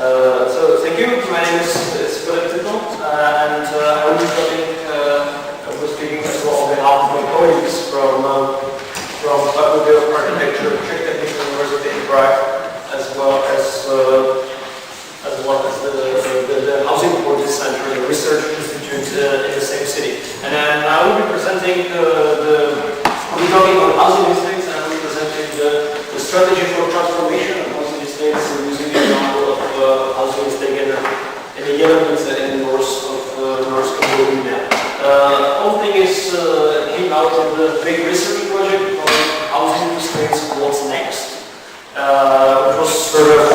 So thank you. My name is Filip Tittl, and I will be speaking as well on behalf of my colleagues from Faculty of Architecture, Czech Technical University in Prague, as well as the Housing Policy Center, the Research Institute in the same city. And I will be presenting I'll be talking about housing estates, and I will be presenting the strategy for transformation of housing estates using the example of housing estate in the Jilemnice in the north of Bohemia. Whole thing came out of the big research project called Housing Estates What's Next, which was sort of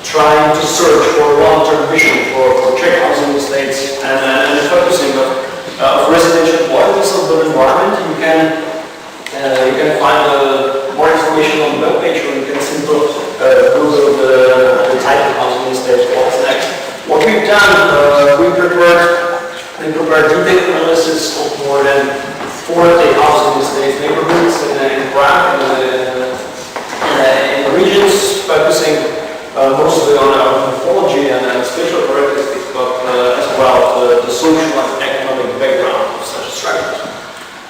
trying to search for a long-term vision for Czech housing estates and focusing of residential qualities of the environment. You can find more information on the webpage, or you can simply Google the type of housing estate, what's next. What we've done, we prepared detailed analysis of more than 40 housing estate neighborhoods in Prague, in regions focusing mostly on morphology and spatial characteristics, but as well the social and economic background of such structures.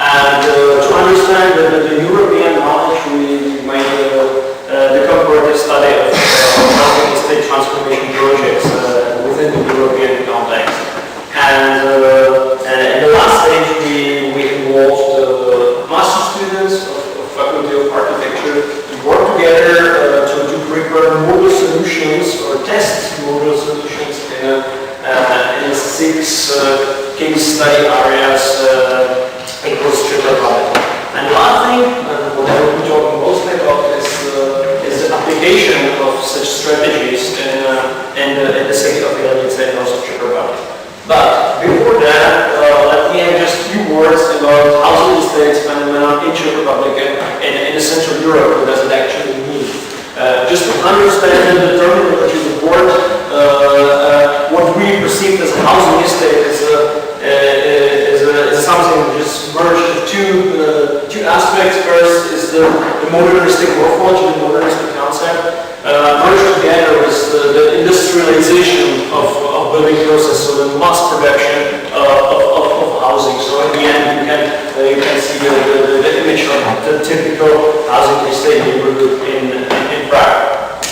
And to understand the European knowledge, we made the comparative study of housing estate transformation projects within the European context. And in the last stage, we involved master students of Faculty of Architecture to work together to prepare model solutions or test model solutions in 6 case study areas across Czech Republic. And the last thing, what I will be talking mostly about, is the application of such strategies in the city of Jilemnice and also Czech Republic. But before that, let me add just a few words about housing estates phenomenon in Czech Republic and in Central Europe. What does it actually mean? Just to understand the terminology of the word, what we perceive as a housing estate is something just merged of two aspects. First is the modernistic morphology, the modernistic concept, merged together with the industrialization of building process, so the mass production of housing. So in the end, you can see the image of the typical housing estate neighborhood in Prague.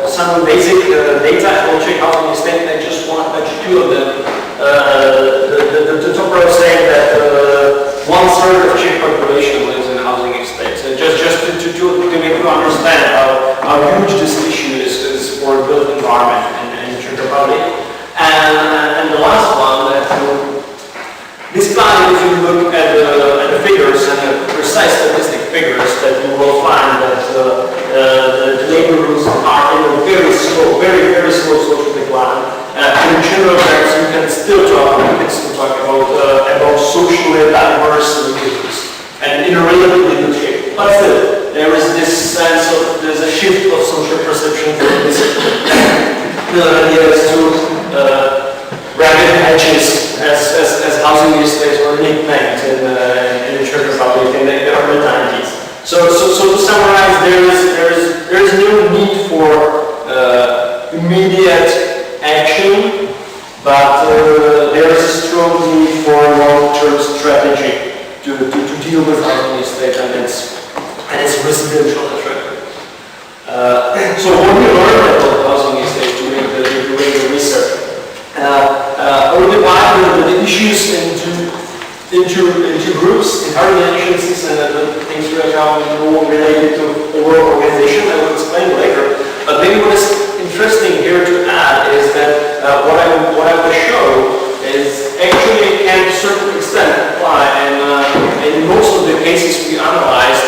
Some basic data on Czech housing estate. I just want to mention 2 of them. The top row saying that 1/3 of Czech population lives in housing estates. Just to make you understand how huge this issue is for a built environment in Czech Republic. And the last one, that despite if you look at the figures and the precise statistic figures, that you will find that the neighborhoods are in a very slow social decline. In general terms, you can still talk about socially diverse neighborhoods and in a relatively good shape. But still, there is this sense of there's a shift of social perception from this ideas to ragged edges as housing estates were nicknamed in the Czech Republic in the early 90s. So to summarize, there is no need for immediate action, but there is a strong need for a long-term strategy to deal with housing estate and its residential attractiveness. So what we learned about housing estate during the research, I will divide the issues into groups, inherent efficiencies, and the things that are more related to overall organization. I will explain later. But maybe what is interesting here to add is that what I will show is actually can to a certain extent apply in most of the cases we analyzed,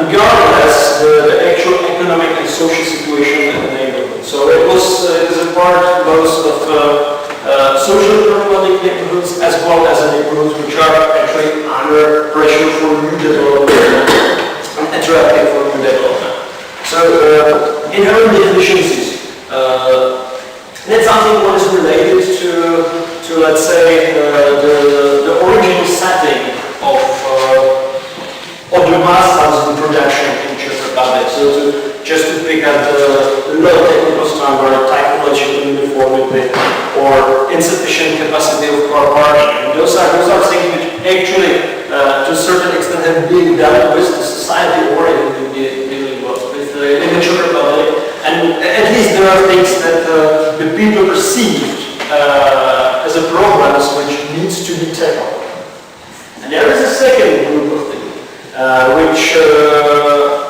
regardless the actual economic and social situation in the neighborhood. So it is a part both of social problematic neighborhoods as well as neighborhoods which are actually under pressure for new development and attractive for new development. So inherent deficiencies. That's something what is related to let's say the original setting of the mass housing production in Czech Republic. So just to pick up the low technical standard type of capacity of car parking. And those are things which actually, to a certain extent, have been dealt with the society already dealing with in the Czech Republic. And at least there are things that the people perceived as a problem which needs to be tackled. And there is a second group of things which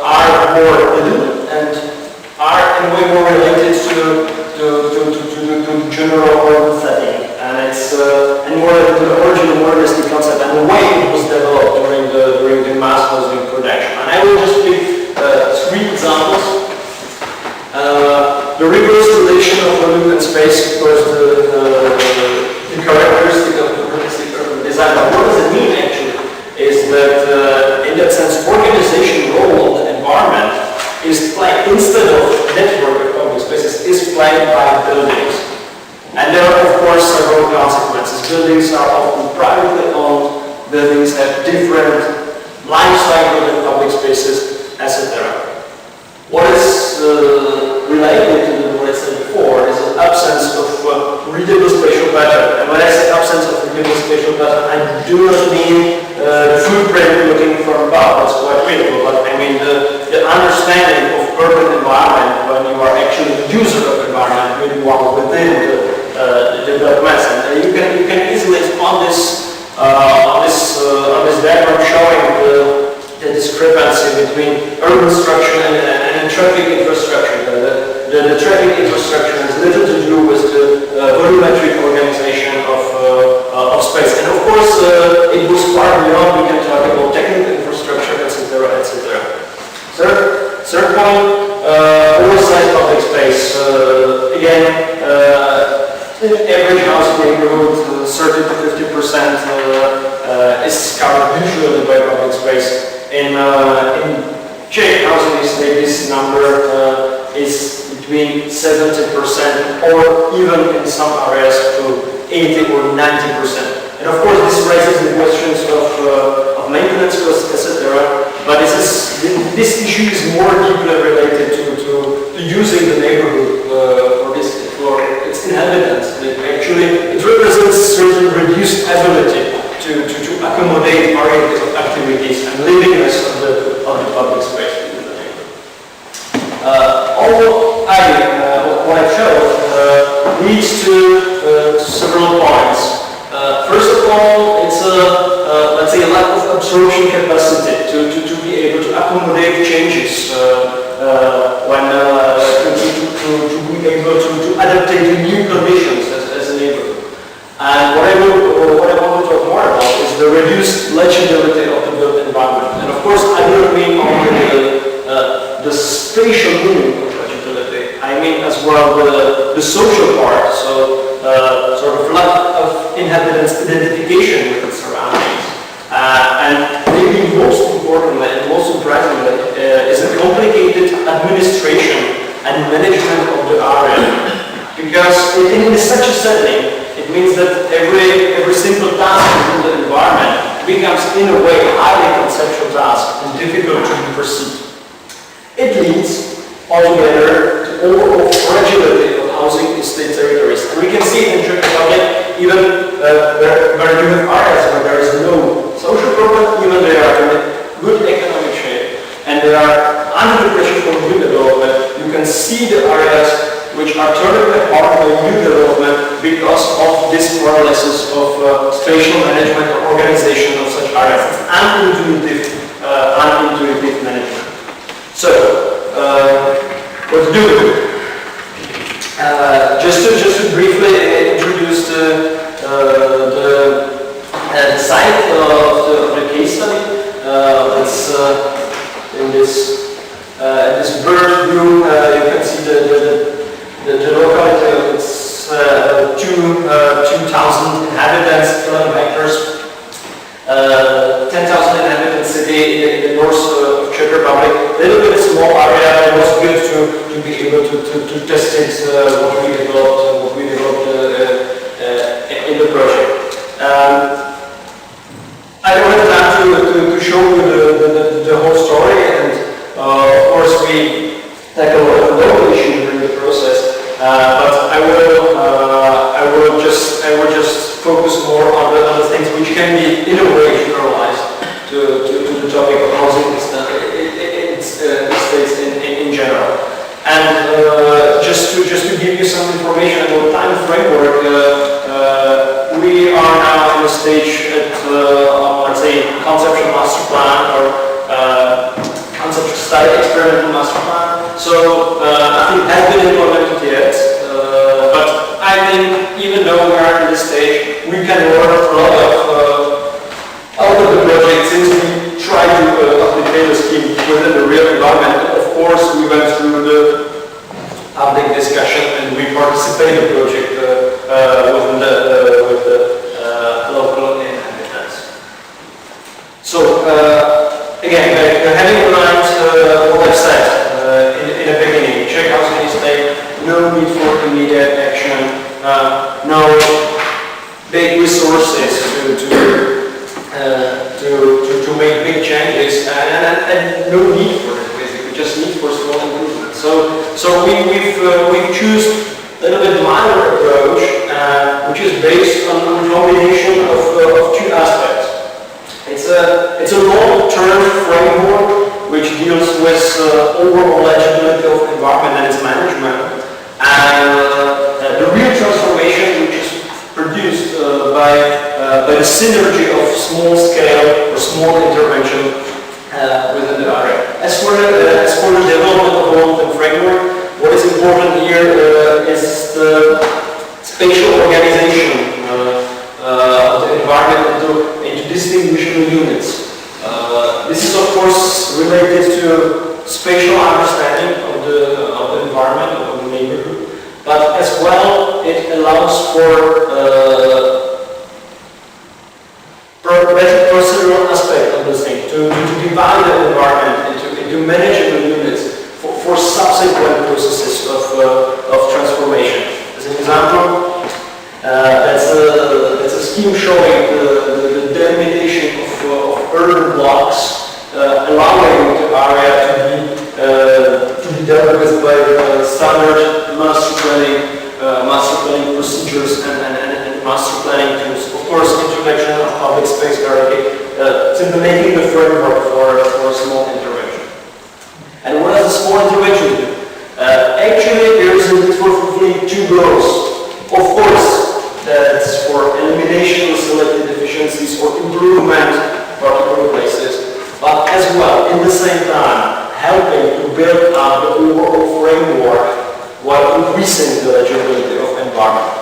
are more hidden and are in a way more related to general urban setting, and it's and more to the original modernistic concept and the way it was developed during the mass housing production. And I will just pick 3 examples. The rigorous relation of volume and space, of course, the characteristic of the modernistic urban design. But what does it mean actually? Is that in that sense, organization role of the environment is played, instead of network of public spaces, is played by buildings. And there are, of course, several consequences. Buildings are often privately owned, buildings have different life cycle than public spaces, etc. What is related to what I said before is an absence of readable spatial pattern. And when I say absence of readable spatial pattern, I do not mean the footprint looking from above, that's quite readable, but I mean the understanding of urban environment when you are actually a user of environment, when you are within the developments. And you can easily on this diagram showing the discrepancy between urban structure and traffic infrastructure. The traffic infrastructure has little to do with the volumetric organization of space. And of course, it goes far beyond. We can talk about technical infrastructure, etc., etc. Third point, oversized public space. Again, average house neighborhood, 30 to 50% is covered usually by public space. In Czech housing estate, this number is between 70% or even in some areas to 80 or 90%. And of course, this raises the questions of maintenance costs, etc. But this issue is more deeply related to using the neighborhood for its inhabitants. It represents certain reduced ability to accommodate variety of activities and livingness of the public space within the neighborhood. Although what I showed leads to several points. First of all, it's let's say a lack of absorption capacity to be able to accommodate changes when to be able to adapt to new conditions as a neighborhood. And what I want to talk more about is the reduced legibility of the built environment. And of course, I don't mean only the spatial meaning of legibility. I mean as well the social part. So sort of lack of inhabitants' identification with its surroundings. And maybe most importantly and most surprisingly is a complicated administration and management of the area. Because in such a setting, it means that every simple task in the environment becomes, in a way, a highly conceptual task and difficult to be perceived. It leads altogether to overall fragility of housing estate territories. And we can see it in Czech Republic, even where you have areas where there is no social problem, even they are in good economic shape, and they are under the pressure from new development. You can see the areas which are turned apart by new development because of this paralysis of spatial management or organization of such areas. It's unintuitive management. So, what to do? Just to briefly introduce the site of the case study. It's in this bird view. You can see the locality. It's 2,000 inhabitants, 12 hectares, 10,000 inhabitants city in the north of Czech Republic. A little bit small area. It was good to be able to test it. What we developed in the project. I don't have time to show you the whole story, and of course we tackle a lot of local issues during the process. But I will just focus focus more on the things which can be in a way generalized to the topic of housing estates in general. And just to give you some information about time framework, we are now in the stage at let's say conceptual master plan or conceptual study experimental master plan. So nothing has been implemented yet, but I think even though we are in this stage, we can learn a lot out of the project since we try to apply the scheme within the real environment. Of course, we went through the public discussion and we participated in the project with the local inhabitants. So again, having in mind what I've said in the beginning, Czech housing estate, no need for immediate action, no big resources to make big changes, and no need for it. Basically, just need for small improvements. So we've choose a little bit minor approach, which is based on a combination of two aspects. It's a long-term framework which deals with overall legibility of environment and its management, and the real transformation which is produced by the synergy of small scale or small intervention within the area. As for the development of a long-term framework, what is important here is the spatial organization of the environment into distinguishable units. This is of course related to spatial understanding of the environment, of the neighborhood, but as well it allows for better procedural aspect of this thing, to divide the environment into manageable units for subsequent processes of transformation. As an example, that's a scheme showing the delimitation of urban blocks, allowing the area to be dealt with by standard master planning procedures and master planning tools. Of course, introduction of public space hierarchy, simply making the framework for a small intervention. And what does a small intervention do? Actually, there is a need for fulfilling two goals. Of course, that's for elimination of selected deficiencies or improvement of particular places, but as well, in the same time, helping to build up the overall framework while increasing the legibility of environment.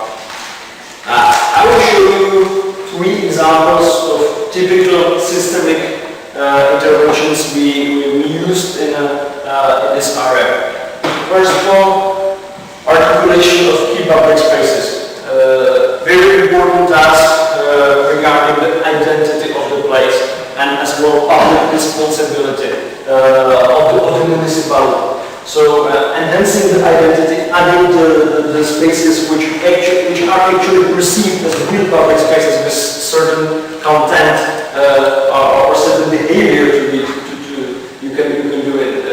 I will show you three examples of typical systemic interventions we used in this area. First of all, articulation of key public spaces. Very important task regarding the identity of the place and as well public responsibility of the municipality. So enhancing the identity, adding the spaces which are actually perceived as real public spaces with certain content or certain behavior you can do it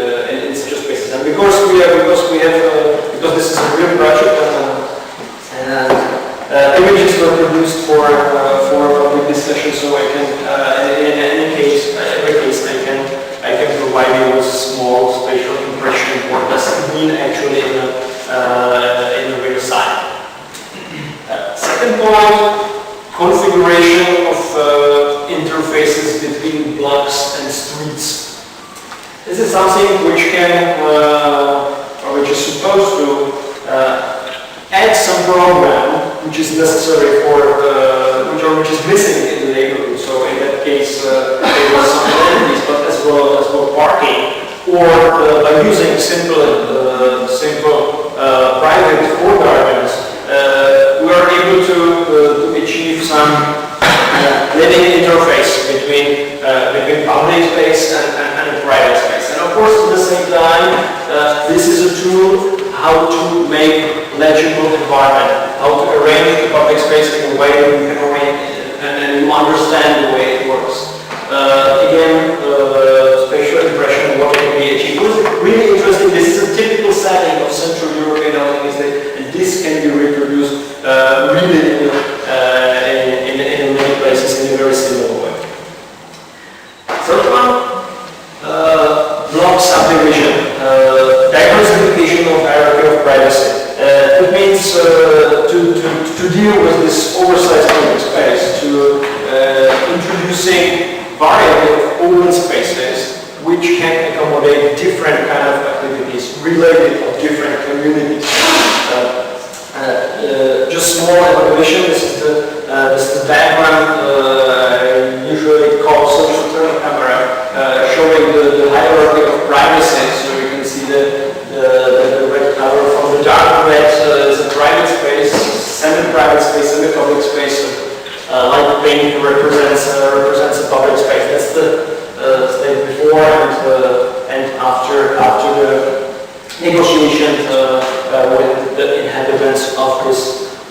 in such spaces. And because this is a real project and images were produced for public discussion, so I can in every case I can provide you with a small spatial impression of what does it mean actually in the real side. Second point, configuration of interfaces between blocks and streets. This is something which can, or which is supposed to add some program which is necessary for, which is missing in the neighborhood. So in that case, there was some amenities, but as well parking, or by using simple private gardens, we are able to achieve some living interface between public space and private space. And of course, at the same time, this is a tool how to make legible environment, how to arrange the public space in a way that you can arrange and you understand the way it works. Again, spatial impression of what can be achieved. What is really interesting, this is a typical setting of Central European housing estate, and this can be reproduced really in which can accommodate different kind of activities related to different communities. Just small evaluation. This is the diagram usually called social turn camera, showing the hierarchy of privacy. So you can see the red color from the dark red is a private space, semi-private space, semi-public space. Light pink represents a public space. That's the state before and after the negotiation with the inhabitants of this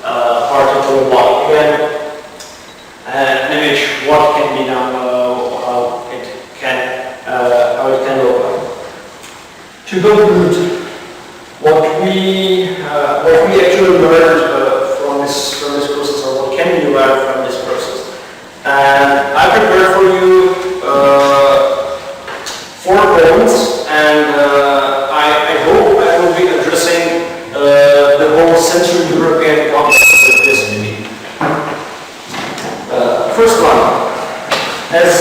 particular block. Again, an image what can be done, how it can look like. To conclude, what we actually learned from this process, or what can be learned from this process. And I prepared for you 4 points, and I hope I will be addressing the whole Central European context of this meeting. First one, as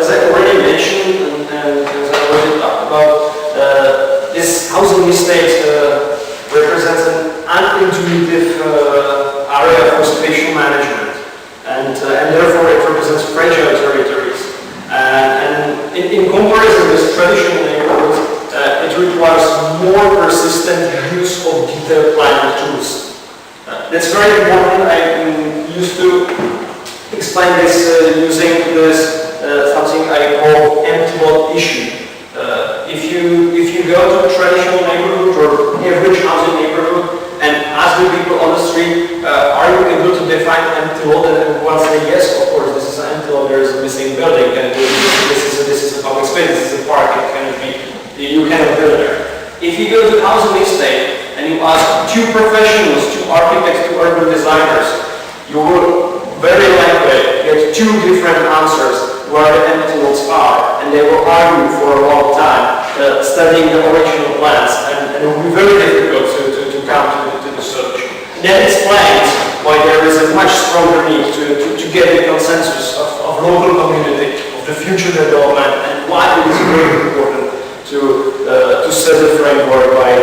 I already mentioned, and as I already talked about, this housing estate represents an unintuitive area for spatial management, and therefore it represents fragile territories. And in comparison with traditional neighborhoods, it requires more persistent use of detailed planning tools. That's very important. I used to explain this using this something I call empty lot issue. If you go to a traditional neighborhood or average housing neighborhood and ask the people on the street, are you able to define empty lot? And everyone say yes, of course, this is an empty lot, there is a missing building, and this is a public space, this is a park, it cannot be, you cannot build there. If you go to housing estate and you ask 2 professionals, 2 architects, 2 urban designers, you will very likely get 2 different answers where the empty lots are, and they will argue for a long time, studying the original plans, and it will be very difficult to come to the solution. That explains why there is a much stronger need to get the consensus of local community, of the future development, and why it is very important to set the framework by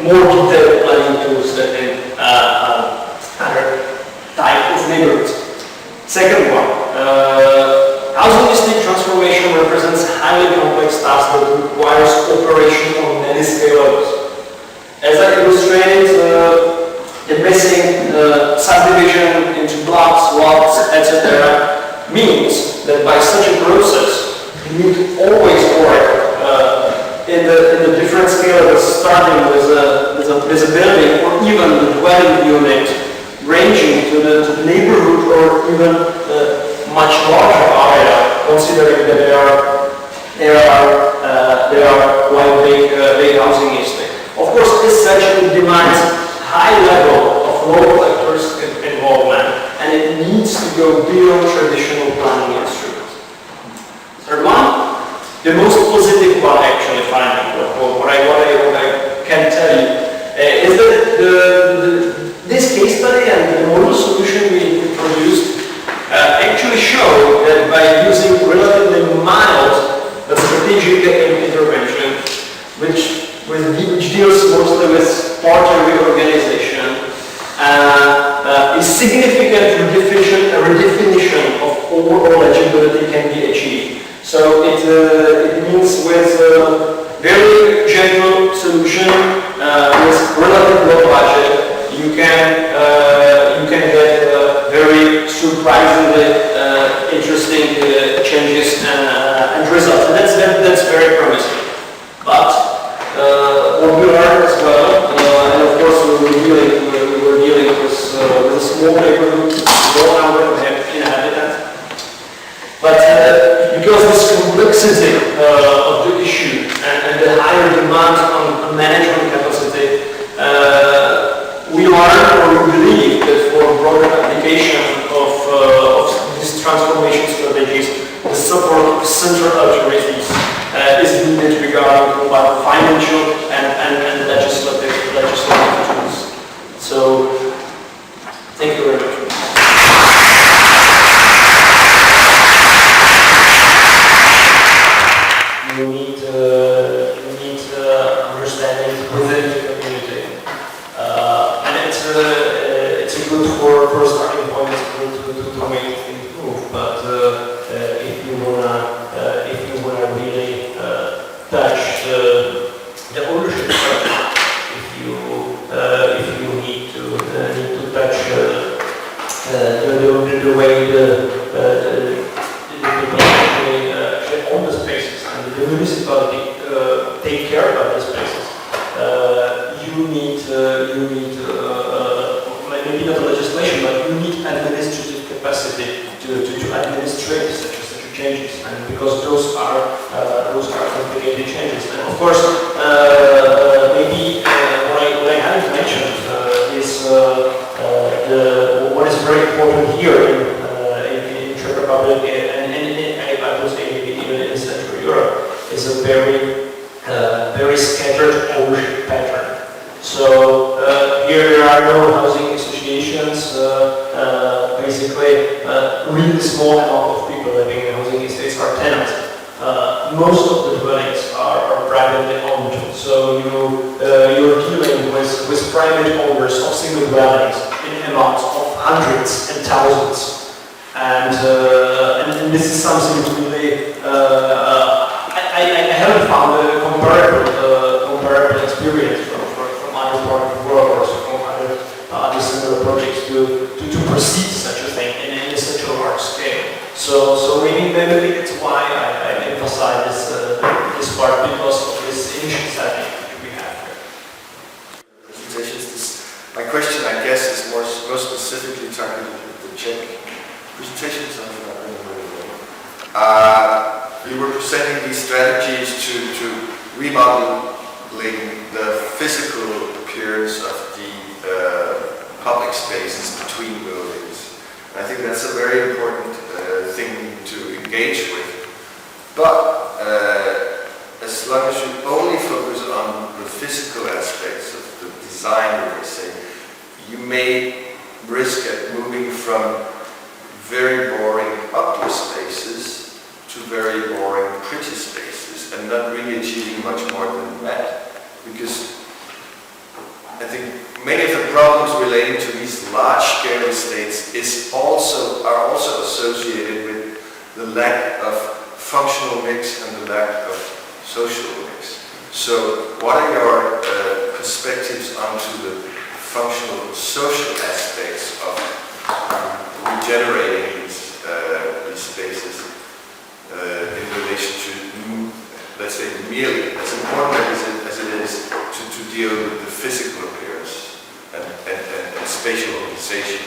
more detailed planning tools than in other type of neighborhoods. Second one, housing estate transformation represents highly complex task that requires operation on many scales. As I illustrated, the missing subdivision into blocks, lots, etc. means that by such a process, you need to always work in the different scales, starting with a building or even the dwelling unit, ranging to the neighborhood or even much larger area, considering that they are quite big housing estate. Of course, this section demands high level of local actors' involvement, and it needs to go beyond traditional planning instruments. Third one, the most positive one actually finding, what I can tell you, is that this case study and the model solution we produced actually show that by using relatively mild but strategic intervention, which deals mostly with party reorganization, a significant redefinition of overall legibility can be achieved. So it means with very gentle solution with relatively low budget, you can get very surprisingly interesting changes and results. And that's very promising. But what we learned as well, and of course we were dealing with a small neighborhood, small number of inhabitants. But because this complexity of the issue and the higher demand on management capacity, we learned, or we believe, that for broader application of these transformation strategies, the support of central authorities is needed regarding both financial and legislative tools. So, thank you very much. the way the people actually own the spaces and the municipality take care about the spaces. You need maybe not legislation, but you need administrative capacity to administrate such changes, and because those are complicated changes. And of course, maybe what I haven't mentioned is what is very important here in Czech Republic and I would say even in Central Europe is a very scattered ownership pattern. So here there are no housing associations. Basically, really small amount of people living in housing estates are tenants. Most of the dwellings are privately owned. So you're dealing with private owners of single dwellings in amounts of hundreds and thousands. And this is something really I haven't found a comparable experience from other parts of the world or from other similar projects to proceed such a thing in such a large scale. So maybe that's why I emphasize this part, because of this initial setting which we have here. Presentations. My question, I guess, is more specifically targeted at the Czech presentations. You were presenting these strategies to remodeling the physical appearance of the public spaces between buildings. I think that's a very important thing to engage with. But as long as you only focus on the physical aspects of the design, as I say, you may risk at moving from very boring outdoor spaces to very boring pretty spaces and not really achieving much more than that. Because I think many of the problems relating to these large-scale estates are also associated with the lack of functional mix and the lack of social mix. So what are your perspectives onto the functional social aspects of regenerating these spaces in relation to, let's say, merely as important as it is to deal with the physical appearance and spatial organization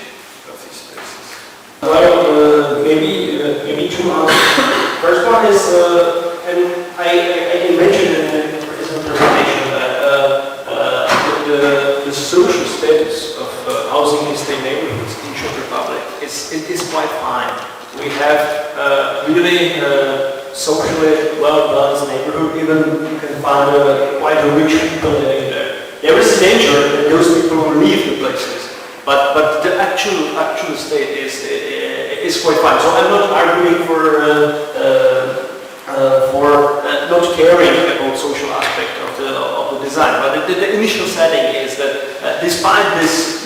of these spaces? Well, maybe two answers. First one is, and I can mention in the presentation that the social status of housing estate neighborhoods in Czech Republic is quite fine. We have really socially well-balanced neighborhood. Even you can find quite a rich people living there. There is a danger that those people will leave the places, but the actual state is quite fine. So I'm not arguing for not caring about social aspect of the design, but the initial setting is that despite this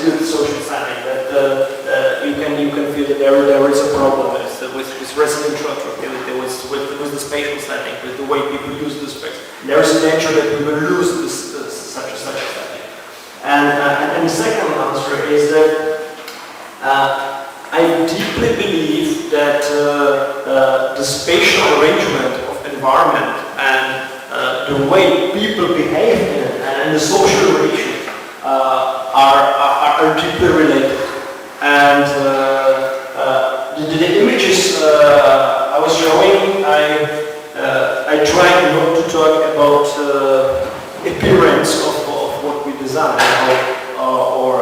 good social setting, that you can feel that there is a problem with residential attractivity, with the spatial setting, with the way people use the space. There is a danger that we will lose such a setting. And the second answer is that I deeply believe that the spatial arrangement of environment and the way people behave in it and the social relations are deeply related. And the images I was showing, I tried not to talk about appearance of what we design or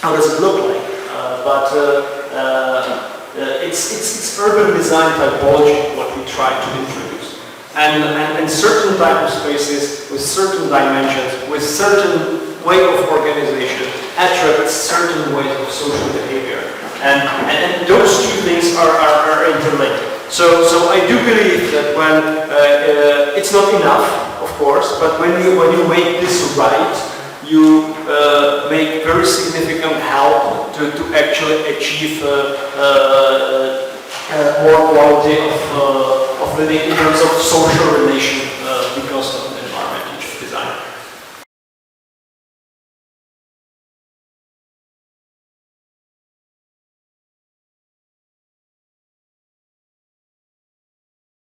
how does it look like. But it's urban design typology what we try to introduce, and certain type of spaces with certain dimensions, with certain way of organization, attracts certain ways of social behavior, and those two things are interlinked. So I do believe that when it's not enough, of course, but when you make this right, you make very significant help to actually achieve more quality of living in terms of social